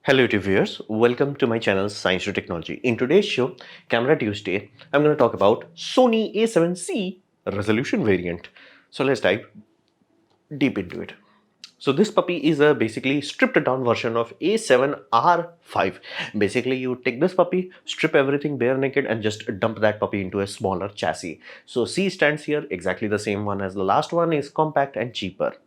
Hello to viewers, welcome to my channel Science to Technology. In today's show, Camera Tuesday, I'm going to talk about Sony A7C resolution variant. So let's dive deep into it. So this puppy is a basically stripped down version of A7R5. Basically you take this puppy, strip everything bare naked and just dump that puppy into a smaller chassis. So C stands here, exactly the same one as the last one, is compact and cheaper.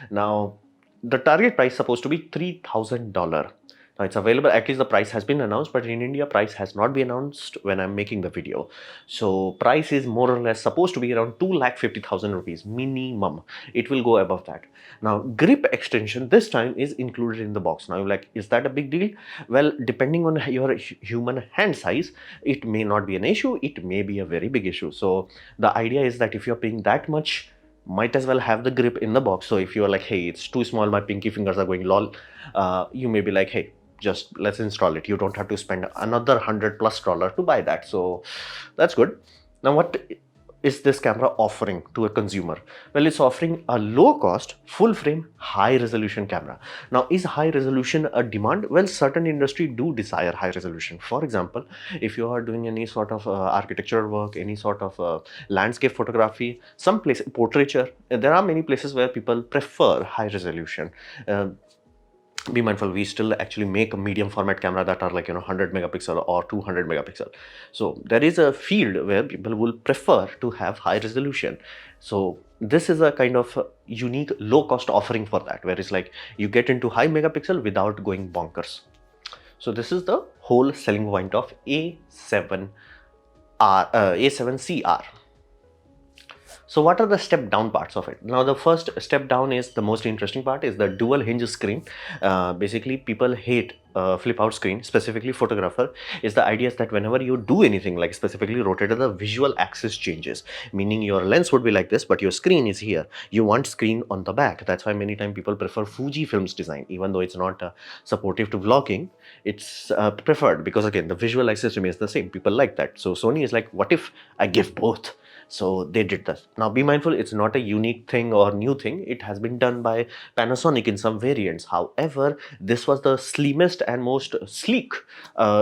Now, the target price is supposed to be $3,000. Now it's available, at least the price has been announced, but in India price has not been announced when I'm making the video. So price is more or less supposed to be around 2,50,000 rupees minimum. It will go above that. Now grip extension this time is included in the box. Now you're like, is that a big deal? Well, depending on your human hand size, it may not be an issue, it may be a very big issue. So the idea is that if you're paying that much, might as well have the grip in the box. So if you're like, hey, it's too small, my pinky fingers are going lol, you may be like, hey, just let's install it. You don't have to spend another $100+ to buy that. So that's good. Now what is this camera offering to a consumer? Well, it's offering a low cost, full frame, high resolution camera. Now, is high resolution a demand? Well, certain industry do desire high resolution. For example, if you are doing any sort of architectural work, any sort of landscape photography, some place, portraiture, there are many places where people prefer high resolution. Be mindful, we still actually make a medium format camera that are like 100 megapixel or 200 megapixel. So there is a field where people will prefer to have high resolution. So this is a kind of unique low cost offering for that, where it's like you get into high megapixel without going bonkers. So this is the whole selling point of A7CR. So what are the step down parts of it? Now the first step down is the most interesting part, is the dual hinge screen. Basically people hate flip out screen, specifically photographer. Is the idea is that whenever you do anything like specifically rotated, the visual axis changes, meaning your lens would be like this but your screen is here. You want screen on the back. That's why many times people prefer Fujifilm's design, even though it's not supportive to vlogging. It's preferred because again the visual axis remains the same. People like that. So Sony is like, what if I give both? So they did this. Now be mindful, it's not a unique thing or new thing. It has been done by Panasonic in some variants. However, this was the slimmest and most sleek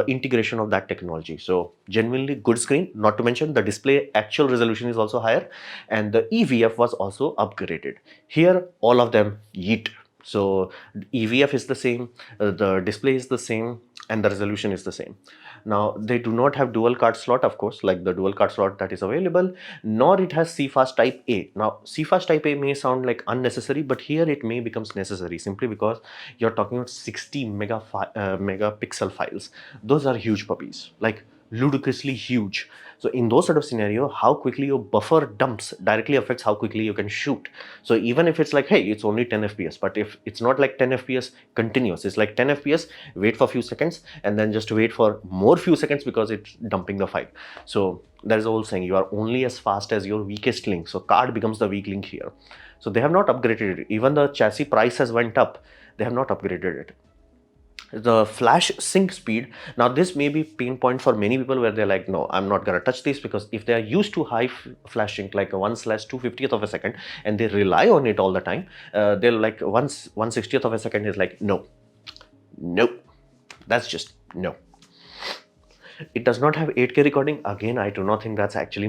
integration of that technology. So genuinely good screen. Not to mention the display actual resolution is also higher, and the EVF was also upgraded. Here all of them yeet. So EVF is the same, the display is the same, and the resolution is the same. Now they do not have dual card slot, of course, like the dual card slot that is available, nor it has CFast Type A. Now CFast Type A may sound like unnecessary, but here it may becomes necessary simply because you're talking about 60 megapixel files. Those are huge puppies, like ludicrously huge. So in those sort of scenario, how quickly your buffer dumps directly affects how quickly you can shoot. So even if it's like, hey, it's only 10 fps, but if it's not like 10 fps continuous, it's like 10 fps, wait for a few seconds and then just wait for more few seconds because it's dumping the file. So there's a whole saying, you are only as fast as your weakest link. So card becomes the weak link here. So they have not upgraded it. Even the chassis price has went up, they have not upgraded it. The flash sync speed, now this may be pain point for many people where they're like, no, I'm not gonna touch this, because if they are used to high flash sync like a 1/250th of a second and they rely on it all the time, they'll like 1/60th of a second is like, no, that's just no. It does not have 8K recording. Again, I do not think that's actually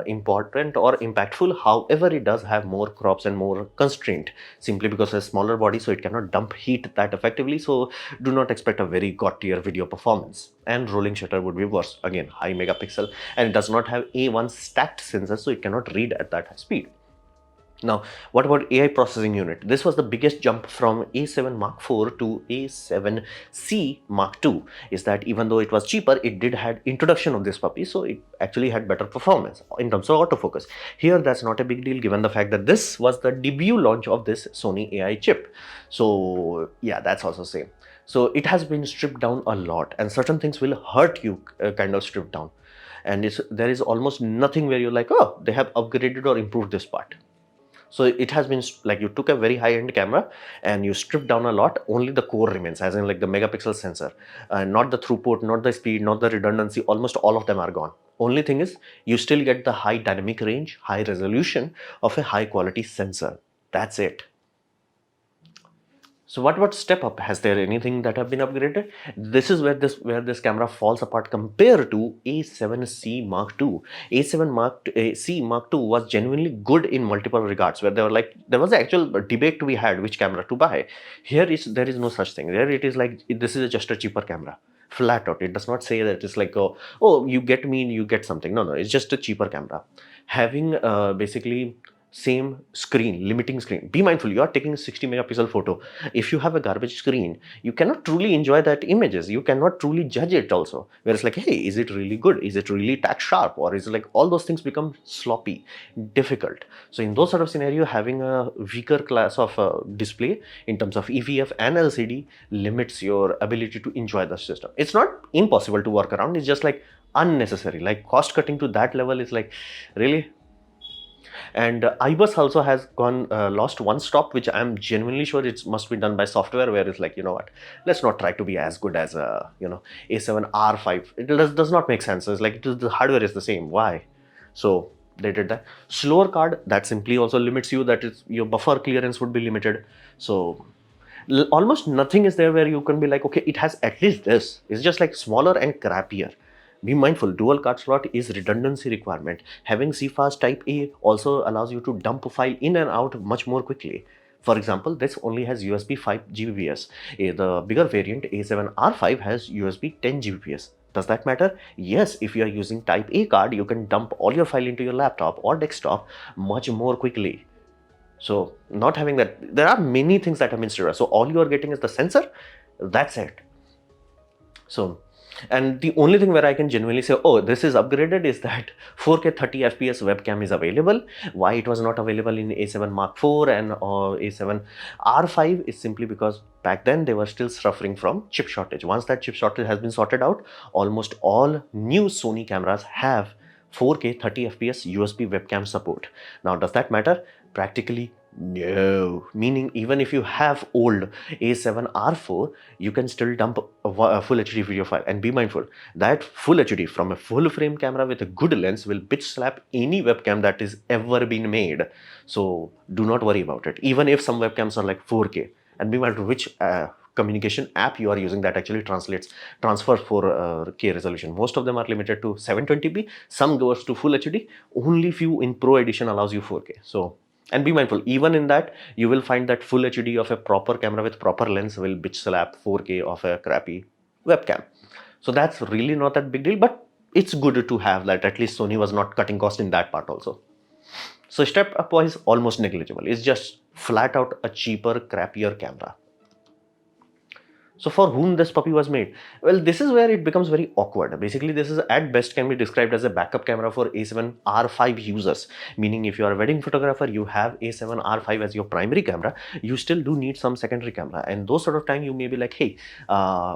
important or impactful. However, it does have more crops and more constraint simply because it's a smaller body, so it cannot dump heat that effectively. So do not expect a very god tier video performance. And rolling shutter would be worse. Again, high megapixel, and it does not have A1 stacked sensor, so it cannot read at that high speed. Now, what about AI processing unit? This was the biggest jump from A7 Mark IV to A7C Mark II, is that even though it was cheaper, it did had introduction of this puppy, so it actually had better performance in terms of autofocus. Here, that's not a big deal given the fact that this was the debut launch of this Sony AI chip. So yeah, that's also same. So it has been stripped down a lot, and certain things will hurt you kind of stripped down. And there is almost nothing where you're like, oh, they have upgraded or improved this part. So it has been like you took a very high-end camera and you stripped down a lot, only the core remains, as in like the megapixel sensor, not the throughput, not the speed, not the redundancy, almost all of them are gone. Only thing is you still get the high dynamic range, high resolution of a high quality sensor. That's it. So what step up? Has there anything that have been upgraded? This is where this camera falls apart compared to A7C Mark II. A7C Mark II was genuinely good in multiple regards, where there was an actual debate to be had which camera to buy. There is no such thing. There it is like this is just a cheaper camera. Flat out. It does not say that it's like, oh, you get me, you get something. No, it's just a cheaper camera. Having basically same screen, limiting screen. Be mindful, you are taking a 60 megapixel photo. If you have a garbage screen, you cannot truly enjoy that images. You cannot truly judge it also. Whereas like, hey, is it really good? Is it really tack sharp? Or is it like all those things become sloppy, difficult. So in those sort of scenario, having a weaker class of display in terms of EVF and LCD limits your ability to enjoy the system. It's not impossible to work around. It's just like unnecessary. Like cost cutting to that level is like, really? And ibus also has gone lost one stop, which I'm genuinely sure it must be done by software, where it's like, you know what, let's not try to be as good as A7R5. It does not make sense. It's like the hardware is the same. Why? So they did that. Slower card, that simply also limits you, that is your buffer clearance would be limited. So almost nothing is there where you can be like, okay, it has at least this. It's just like smaller and crappier. Be mindful, dual card slot is redundancy requirement. Having CFast Type A also allows you to dump a file in and out much more quickly. For example, this only has USB 5 Gbps. The bigger variant A7R5 has USB 10 Gbps. Does that matter? Yes, if you are using Type A card, you can dump all your file into your laptop or desktop much more quickly. So not having that, there are many things that have been steroids. So all you are getting is the sensor. That's it. So, and the only thing where I can genuinely say, oh, this is upgraded, is that 4K 30 FPS webcam is available. Why it was not available in A7 Mark IV and A7R5 is simply because back then they were still suffering from chip shortage. Once that chip shortage has been sorted out, almost all new Sony cameras have 4K 30 FPS USB webcam support. Now, does that matter? Practically no. Meaning, even if you have old A7R4, you can still dump a full HD video file. And be mindful that full HD from a full frame camera with a good lens will bitch slap any webcam that is ever been made. So do not worry about it. Even if some webcams are like 4K, and be mindful which communication app you are using that actually transfers 4K resolution. Most of them are limited to 720p. Some goes to full HD. Only few in Pro Edition allows you 4K. So, and be mindful, even in that, you will find that full HD of a proper camera with proper lens will bitch slap 4K of a crappy webcam. So that's really not that big deal, but it's good to have that. At least Sony was not cutting cost in that part also. So step up is almost negligible. It's just flat out a cheaper, crappier camera. So for whom this puppy was made? Well, this is where it becomes very awkward. Basically, this is at best can be described as a backup camera for A7R5 users. Meaning, if you are a wedding photographer, you have A7R5 as your primary camera, you still do need some secondary camera. And those sort of time, you may be like, hey,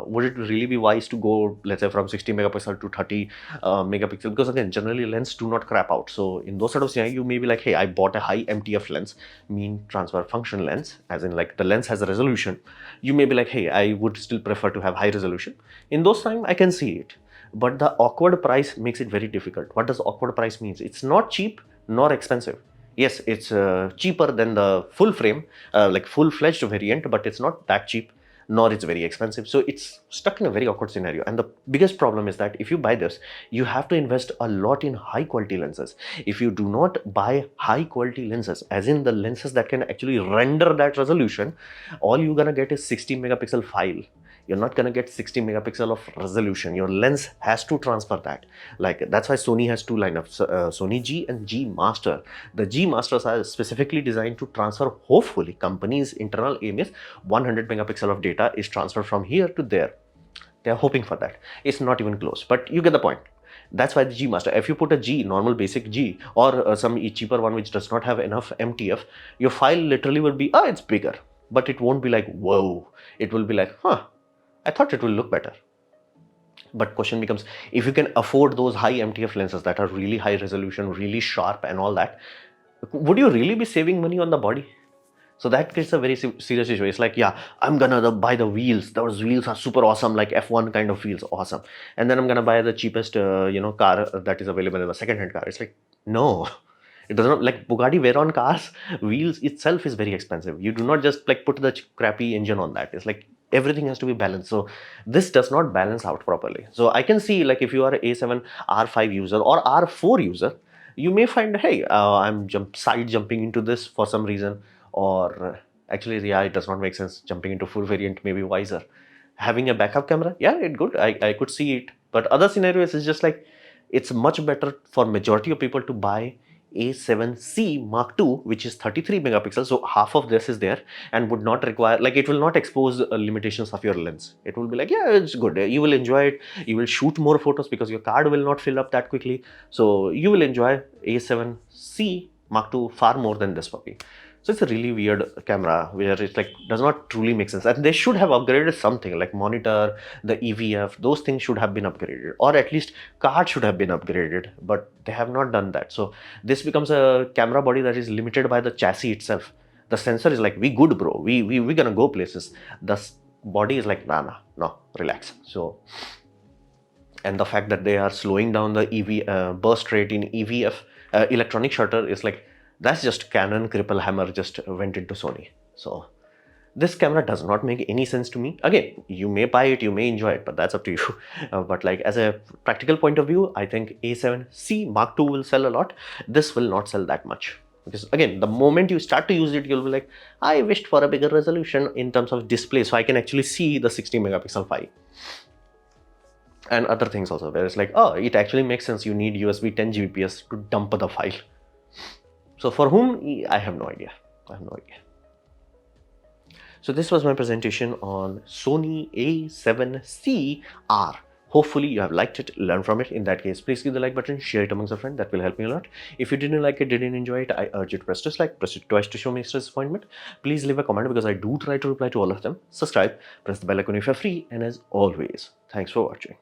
would it really be wise to go, let's say, from 60 megapixel to 30 megapixel? Because again, generally lens do not crap out. So in those sort of scenario, you may be like, hey, I bought a high MTF lens, mean transfer function lens, as in like the lens has a resolution. You may be like, hey, I would still prefer to have high resolution. In those time, I can see it. But the awkward price makes it very difficult. What does awkward price means? It's not cheap nor expensive. Yes, it's cheaper than the full frame, like full-fledged variant, but it's not that cheap, nor it's very expensive. So it's stuck in a very awkward scenario. And the biggest problem is that if you buy this, you have to invest a lot in high quality lenses. If you do not buy high quality lenses, as in the lenses that can actually render that resolution, all you're gonna get is 60 megapixel file. You're not going to get 60 megapixel of resolution. Your lens has to transfer that. Like that's why Sony has two lineups, Sony G and G Master. The G Masters are specifically designed to transfer, hopefully, company's internal aim is 100 megapixel of data is transferred from here to there. They're hoping for that. It's not even close, but you get the point. That's why the G Master. If you put a G, normal basic G, or some cheaper one which does not have enough MTF, your file literally will be, it's bigger. But it won't be like, whoa. It will be like, I thought it will look better. But question becomes, if you can afford those high MTF lenses that are really high resolution, really sharp and all that, would you really be saving money on the body? So that creates a very serious issue. It's like, yeah, I'm gonna buy the wheels. Those wheels are super awesome, like F1 kind of wheels, awesome. And then I'm gonna buy the cheapest, car that is available in a second-hand car. It's like, no. It does not, like Bugatti Veyron cars, wheels itself is very expensive. You do not just like put the crappy engine on that. It's like everything has to be balanced. So this does not balance out properly. So I can see, like, if you are a A7R5 user or R4 user, you may find, hey, I'm side jumping into this for some reason, or actually, yeah, it does not make sense. Jumping into full variant may be wiser. Having a backup camera, yeah, it good. I could see it. But other scenarios is just like, it's much better for majority of people to buy A7C Mark II, which is 33 megapixels. So half of this is there and would not require, like, it will not expose limitations of your lens. It will be like, yeah, it's good. You will enjoy it. You will shoot more photos because your card will not fill up that quickly. So you will enjoy A7C Mark II far more than this puppy. So it's a really weird camera where it like does not truly make sense. And they should have upgraded something like monitor, the EVF, those things should have been upgraded, or at least card should have been upgraded, but they have not done that. So this becomes a camera body that is limited by the chassis itself. The sensor is like, we good, bro. We gonna go places. The body is like, nah, no, relax. So, and the fact that they are slowing down the burst rate in EVF, electronic shutter, is like, that's just Canon cripple hammer just went into Sony. So this camera does not make any sense to me. Again, you may buy it, you may enjoy it, but that's up to you. But like, as a practical point of view, I think A7C Mark II will sell a lot. This will not sell that much. Because again, the moment you start to use it, you'll be like, I wished for a bigger resolution in terms of display, so I can actually see the 60 megapixel file. And other things also, where it's like, oh, it actually makes sense. You need USB 10 Gbps to dump the file. So for whom, I have no idea. I have no idea. So this was my presentation on Sony A7CR. Hopefully you have liked it, learned from it. In that case, please give the like button, share it amongst a friend. That will help me a lot. If you didn't like it, didn't enjoy it, I urge you to press dislike, press it twice to show me extra disappointment. Please leave a comment because I do try to reply to all of them. Subscribe, press the bell icon if you're free, and as always, thanks for watching.